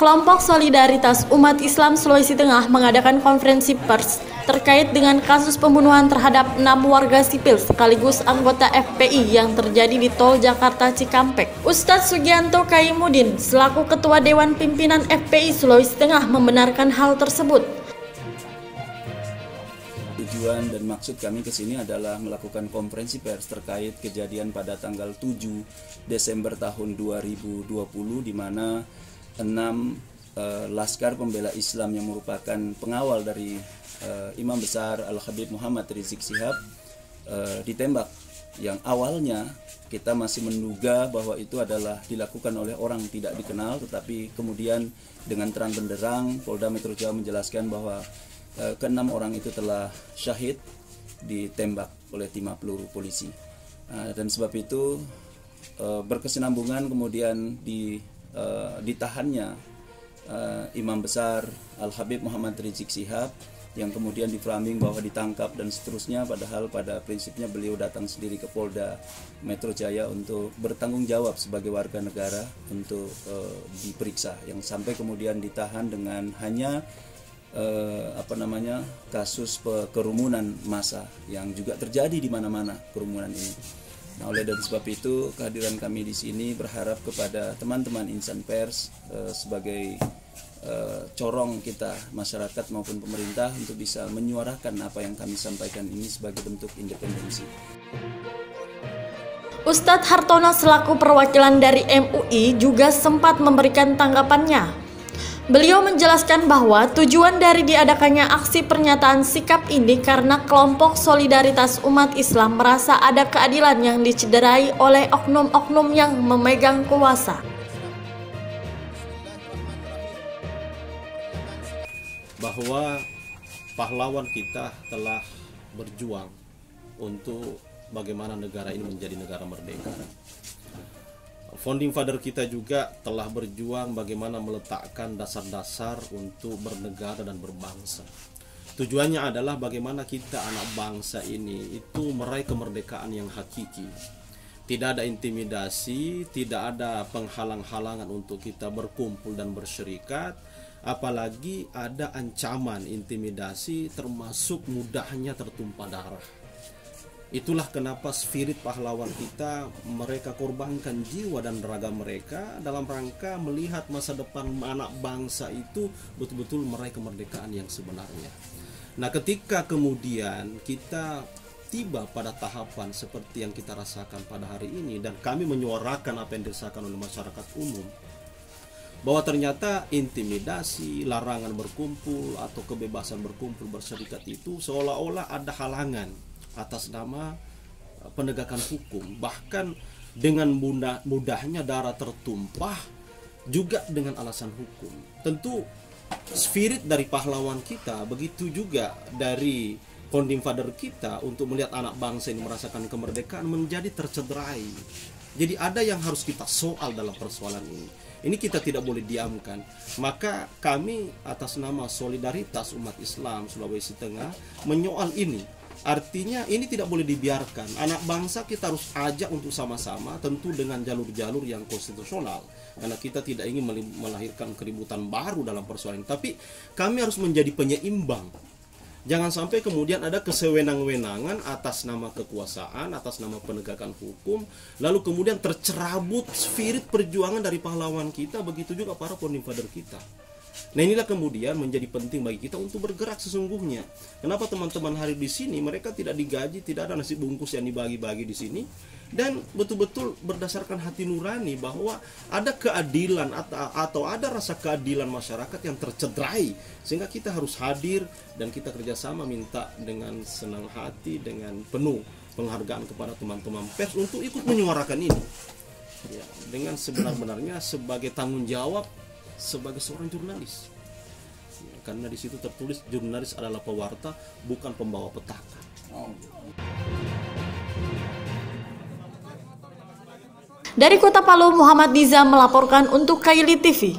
Kelompok Solidaritas Umat Islam Sulawesi Tengah mengadakan konferensi pers terkait dengan kasus pembunuhan terhadap 6 warga sipil sekaligus anggota FPI yang terjadi di Tol Jakarta Cikampek. Ustadz Sugianto Kaimudin selaku Ketua Dewan Pimpinan FPI Sulawesi Tengah membenarkan hal tersebut. Tujuan dan maksud kami ke sini adalah melakukan konferensi pers terkait kejadian pada tanggal 7 Desember tahun 2020 di mana 6 Laskar Pembela Islam yang merupakan pengawal dari Imam Besar Al-Habib Muhammad Rizik Syihab ditembak, yang awalnya kita masih menduga bahwa itu adalah dilakukan oleh orang tidak dikenal, tetapi kemudian dengan terang benderang Polda Metro Jaya menjelaskan bahwa ke-6 orang itu telah syahid ditembak oleh timah peluru polisi. Dan sebab itu berkesinambungan kemudian ditahannya Imam Besar Al-Habib Muhammad Rizik Syihab yang kemudian diframing bahwa ditangkap dan seterusnya, padahal pada prinsipnya beliau datang sendiri ke Polda Metro Jaya untuk bertanggung jawab sebagai warga negara untuk diperiksa, yang sampai kemudian ditahan dengan hanya kasus kerumunan massa yang juga terjadi di mana-mana kerumunan ini. Nah, oleh dan sebab itu kehadiran kami di sini berharap kepada teman-teman insan pers sebagai corong kita masyarakat maupun pemerintah untuk bisa menyuarakan apa yang kami sampaikan ini sebagai bentuk independensi. Ustadz Hartono selaku perwakilan dari MUI juga sempat memberikan tanggapannya. Beliau menjelaskan bahwa tujuan dari diadakannya aksi pernyataan sikap ini karena kelompok Solidaritas Umat Islam merasa ada keadilan yang dicederai oleh oknum-oknum yang memegang kuasa. Bahwa pahlawan kita telah berjuang untuk bagaimana negara ini menjadi negara merdeka. Founding father kita juga telah berjuang bagaimana meletakkan dasar-dasar untuk bernegara dan berbangsa. Tujuannya adalah bagaimana kita anak bangsa ini itu meraih kemerdekaan yang hakiki. Tidak ada intimidasi, tidak ada penghalang-halangan untuk kita berkumpul dan berserikat, apalagi ada ancaman intimidasi termasuk mudahnya tertumpah darah. Itulah kenapa spirit pahlawan kita, mereka korbankan jiwa dan raga mereka dalam rangka melihat masa depan anak bangsa itu betul-betul meraih kemerdekaan yang sebenarnya. Nah, ketika kemudian kita tiba pada tahapan seperti yang kita rasakan pada hari ini, dan kami menyuarakan apa yang dirasakan oleh masyarakat umum, bahwa ternyata intimidasi, larangan berkumpul atau kebebasan berkumpul berserikat itu seolah-olah ada halangan atas nama penegakan hukum, bahkan dengan mudahnya darah tertumpah juga dengan alasan hukum. Tentu spirit dari pahlawan kita, begitu juga dari founding father kita untuk melihat anak bangsa ini merasakan kemerdekaan menjadi tercederai. Jadi ada yang harus kita soal dalam persoalan ini. Ini kita tidak boleh diamkan. Maka kami atas nama Solidaritas Umat Islam Sulawesi Tengah menyoal ini. Artinya ini tidak boleh dibiarkan. Anak bangsa kita harus ajak untuk sama-sama, tentu dengan jalur-jalur yang konstitusional, karena kita tidak ingin melahirkan keributan baru dalam persoalan ini. Tapi kami harus menjadi penyeimbang. Jangan sampai kemudian ada kesewenang-wenangan atas nama kekuasaan, atas nama penegakan hukum, lalu kemudian tercerabut spirit perjuangan dari pahlawan kita, begitu juga para founding father kita. Nah, inilah kemudian menjadi penting bagi kita untuk bergerak sesungguhnya. Kenapa teman-teman hari di sini mereka tidak digaji, tidak ada nasi bungkus yang dibagi-bagi di sini, dan betul-betul berdasarkan hati nurani bahwa ada keadilan atau ada rasa keadilan masyarakat yang tercederai, sehingga kita harus hadir dan kita kerjasama minta dengan senang hati, dengan penuh penghargaan kepada teman-teman pers untuk ikut menyuarakan ini, ya, dengan sebenar-benarnya sebagai tanggung jawab sebagai seorang jurnalis, ya, karena di situ tertulis jurnalis adalah pewarta, bukan pembawa petaka. Dari Kota Palu, Muhammad Diza melaporkan untuk Kaili TV.